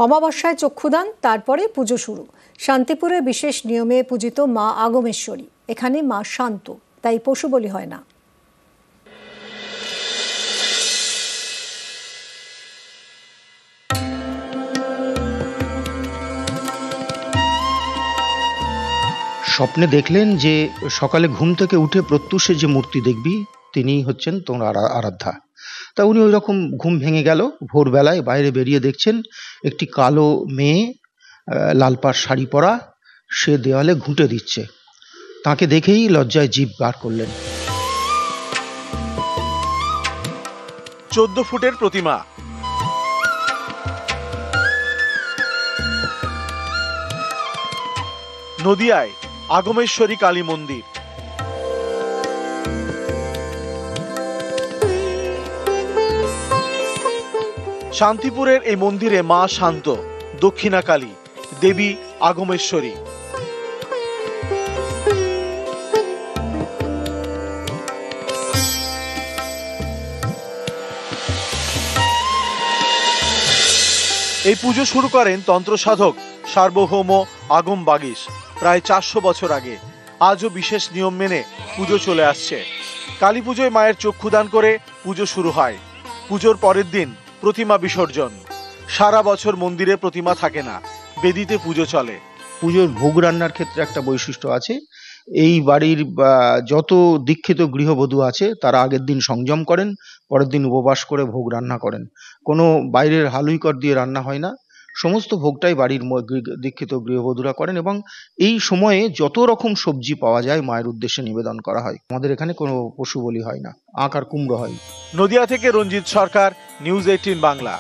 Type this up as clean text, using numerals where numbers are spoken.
অমাবস্যায় চক্ষুদান, তারপরে পুজো শুরু। শান্তিপুরে বিশেষ নিয়মে পূজিত মা আগমেশ্বরী। এখানে মা শান্ত, তাই পশু বলি হয় না। স্বপ্নে দেখলেন যে সকালে ঘুম থেকে উঠে প্রত্যুষে যে মূর্তি দেখবি তিনি হচ্ছেন তোমার আরাধ্যা। তা উনি ওই রকম ঘুম ভেঙে গেল, ভোরবেলায় বাইরে বেরিয়ে দেখছেন একটি কালো মেয়ে, লাল পাড় শাড়ি পরা, সে দেওয়ালে ঘুঁটে দিচ্ছে। তাকে দেখেই লজ্জায় জিভ বার করলেন। 14 ফুটের প্রতিমা, নদিয়ায় আগমেশ্বরী কালী মন্দির। শান্তিপুরের এই মন্দিরে মা শান্ত, দক্ষিণা কালী, দেবী আগমেশ্বরী। এই পুজো শুরু করেন তন্ত্র সাধক সার্বভৌম আগম বাগীশ প্রায় 400 বছর আগে। আজও বিশেষ নিয়ম মেনে পুজো চলে আসছে। কালী পুজোয় মায়ের চক্ষুদান করে পুজো শুরু হয়। পুজোর পরের দিন প্রতিমা বিসর্জন। সারা বছর মন্দিরে প্রতিমা থাকে না, বেদিতে পুজো চলে। পুজোর ভোগ রান্নার ক্ষেত্রে একটা বৈশিষ্ট্য আছে। এই বাড়ির যত দীক্ষিত গৃহবধূ আছে তারা আগের দিন সংযম করেন, পরের দিন উপবাস করে ভোগ রান্না করেন। কোনো বাইরের হালুইকর দিয়ে রান্না হয় না, সমস্ত ভোগটাই বাড়ির দীক্ষিত গৃহবধূরা করেন এবং এই সময়ে যত রকম সবজি পাওয়া যায় মায়ের উদ্দেশ্যে নিবেদন করা হয়। আমাদের এখানে কোনো পশু বলি হয় না, আখ আর কুমড়ো হয়। নদিয়া থেকে রঞ্জিত সরকার, নিউজ 18 বাংলা।